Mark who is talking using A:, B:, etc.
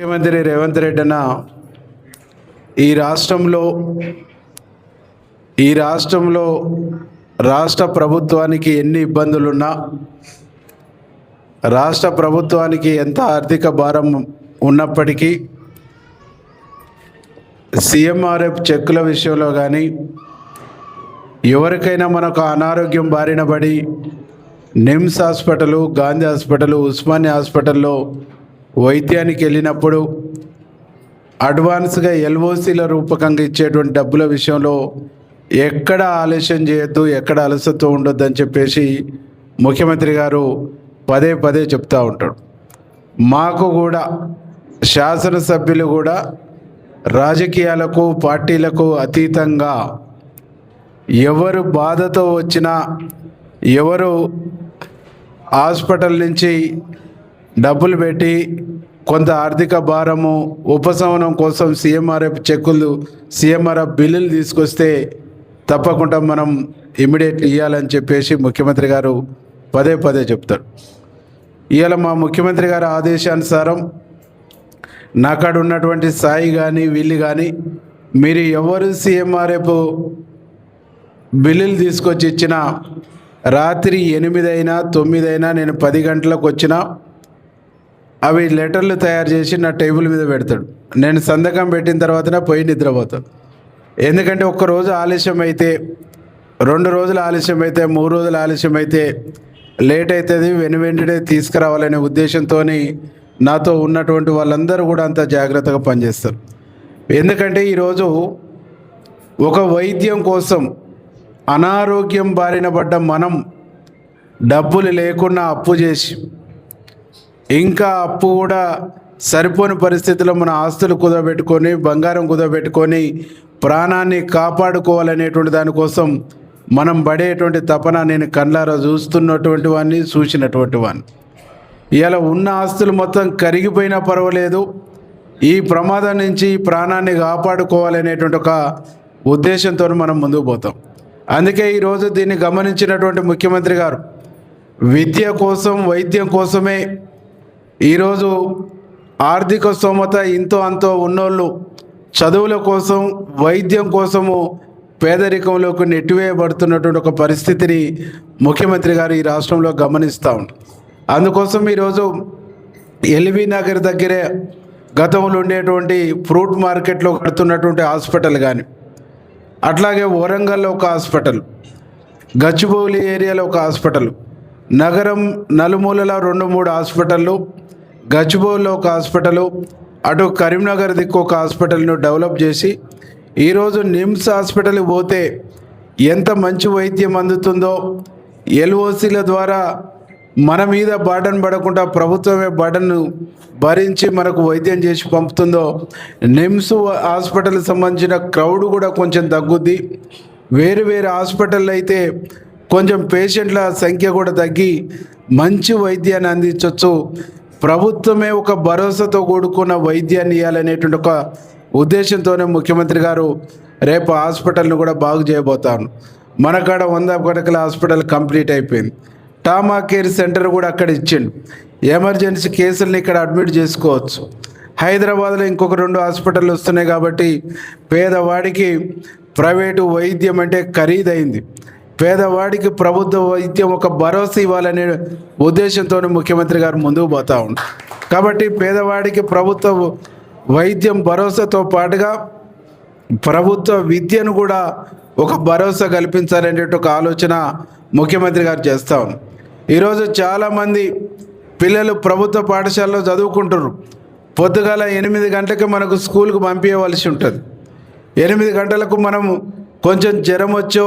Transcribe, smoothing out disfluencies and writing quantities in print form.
A: ముఖ్యమంత్రి రేవంత్ రెడ్డి అన్న ఈ రాష్ట్రంలో రాష్ట్ర ప్రభుత్వానికి ఎన్ని ఇబ్బందులున్నా, రాష్ట్ర ప్రభుత్వానికి ఎంత ఆర్థిక భారం ఉన్నప్పటికీ సీఎంఆర్ఎఫ్ చెక్కుల విషయంలో కానీ, ఎవరికైనా మనకు అనారోగ్యం బారిన పడి నిమ్స్ హాస్పిటల్, గాంధీ హాస్పిటల్, ఉస్మానియా హాస్పిటల్లో వైద్యానికి వెళ్ళినప్పుడు అడ్వాన్స్గా ఎల్ఓసీల రూపకంగా ఇచ్చేటువంటి డబ్బుల విషయంలో ఎక్కడ ఆలస్యం చేయొద్దు, ఎక్కడ అలసత్వం ఉండొద్దు అని చెప్పేసి ముఖ్యమంత్రి గారు పదే పదే చెప్తూ ఉంటాడు. మాకు కూడా శాసనసభ్యులు కూడా రాజకీయాలకు పార్టీలకు అతీతంగా ఎవరు బాధతో వచ్చినా, ఎవరు హాస్పిటల్ నుంచి డబ్బులు పెట్టి కొంత ఆర్థిక భారము ఉపశమనం కోసం సీఎంఆర్ఎఫ్ చెక్కులు, సీఎంఆర్ఎఫ్ బిల్లులు తీసుకొస్తే తప్పకుండా మనం ఇమ్మీడియట్లీ ఇవ్వాలని చెప్పేసి ముఖ్యమంత్రి గారు పదే పదే చెప్తారు. ఇవాళ మా ముఖ్యమంత్రి గారి ఆదేశానుసారం నాకాడ ఉన్నటువంటి సాయి కానీ వీళ్ళు కానీ, మీరు ఎవరు సీఎంఆర్ఎఫ్ బిల్లులు తీసుకొచ్చి ఇచ్చినా రాత్రి 8 అయినా 9 అయినా నేను 10 గంటలకు వచ్చినా అవి లెటర్లు తయారు చేసి నా టేబుల్ మీద పెడతాడు. నేను సంతకం పెట్టిన తర్వాతనే పోయి నిద్రపోతాను. ఎందుకంటే ఒక్కరోజు ఆలస్యం అయితే, 2 రోజులు ఆలస్యం అయితే, 3 రోజులు ఆలస్యం అయితే లేట్ అవుతుంది, వెంటనే తీసుకురావాలనే ఉద్దేశంతో నాతో ఉన్నటువంటి వాళ్ళందరూ కూడా అంత జాగ్రత్తగా పనిచేస్తారు. ఎందుకంటే ఈరోజు ఒక వైద్యం కోసం అనారోగ్యం బారిన పడ్డ మనం డబ్బులు లేకుండా అప్పు చేసి, ఇంకా అప్పు కూడా సరిపోని పరిస్థితిలో మన ఆస్తులు కుదబెట్టుకొని, బంగారం కుదబెట్టుకొని ప్రాణాన్ని కాపాడుకోవాలనేటువంటి దానికోసం మనం పడేటువంటి తపన నేను కళ్ళారా చూస్తున్నటువంటి వాడిని, చూసినటువంటి వాడిని. ఇలా ఉన్న ఆస్తులు మొత్తం కరిగిపోయినా పర్వాలేదు, ఈ ప్రమాదం నుంచి ప్రాణాన్ని కాపాడుకోవాలనేటువంటి ఒక ఉద్దేశంతో మనం ముందుకు పోతాం. అందుకే ఈరోజు దీన్ని గమనించినటువంటి ముఖ్యమంత్రి గారు విద్య కోసం, వైద్యం కోసమే ఈరోజు ఆర్థిక స్తోమత ఇంతో అంతో ఉన్నోళ్ళు చదువుల కోసం, వైద్యం కోసము పేదరికంలోకి నెట్టివేయబడుతున్నటువంటి ఒక పరిస్థితిని ముఖ్యమంత్రి గారు ఈ రాష్ట్రంలో గమనిస్తూ ఉంటారు. అందుకోసం ఈరోజు ఎల్బీ నగర్ దగ్గరే గతంలో ఉండేటువంటి ఫ్రూట్ మార్కెట్లో కడుతున్నటువంటి హాస్పిటల్ కానీ, అట్లాగే వరంగల్లో ఒక హాస్పిటల్, గచ్చిబౌలి ఏరియాలో ఒక హాస్పిటల్, నగరం నలుమూలల 2-3 హాస్పిటళ్ళు, గచ్చిబౌలిలో ఒక హాస్పిటలు, అటు కరీంనగర్ దిక్కు ఒక హాస్పిటల్ను డెవలప్ చేసి ఈరోజు నిమ్స్ హాస్పిటల్కి పోతే ఎంత మంచి వైద్యం అందుతుందో, ఎల్ఓసీల ద్వారా మన మీద బర్డన్ పడకుండా ప్రభుత్వమే బర్డన్ను భరించి మనకు వైద్యం చేసి పంపుతుందో, నిమ్స్ హాస్పిటల్కి సంబంధించిన క్రౌడ్ కూడా కొంచెం తగ్గుద్ది. వేరు హాస్పిటల్ అయితే కొంచెం పేషెంట్ల సంఖ్య కూడా తగ్గి మంచి వైద్యాన్ని అందించవచ్చు. ప్రభుత్వమే ఒక భరోసాతో కూడుకున్న వైద్యాన్ని ఇవ్వాలనేటువంటి ఒక ఉద్దేశంతోనే ముఖ్యమంత్రి గారు రేపు హాస్పిటల్ను కూడా బాగు చేయబోతాను. మనకాడ 100 పడకల హాస్పిటల్ కంప్లీట్ అయిపోయింది. టామా కేర్ సెంటర్ కూడా అక్కడ ఇచ్చిండు. ఎమర్జెన్సీ కేసుల్ని ఇక్కడ అడ్మిట్ చేసుకోవచ్చు. హైదరాబాద్లో ఇంకొక 2 హాస్పిటళ్ళు వస్తున్నాయి కాబట్టి పేదవాడికి ప్రైవేటు వైద్యం అంటే ఖరీదైంది. పేదవాడికి ప్రభుత్వ వైద్యం ఒక భరోసా ఇవ్వాలనే ఉద్దేశంతో ముఖ్యమంత్రి గారు ముందుకు పోతూ ఉంటారు. కాబట్టి పేదవాడికి ప్రభుత్వ వైద్యం భరోసాతో పాటుగా ప్రభుత్వ విద్యను కూడా ఒక భరోసా కల్పించాలనే ఒక ఆలోచన ముఖ్యమంత్రి గారు చేస్తూ ఉన్నారు. ఈరోజు చాలామంది పిల్లలు ప్రభుత్వ పాఠశాలలో చదువుకుంటారు. పొద్దుగాల 8 గంటలకు మనకు స్కూల్కి పంపించవలసి ఉంటుంది. 8 గంటలకు మనం కొంచెం జ్వరం వచ్చో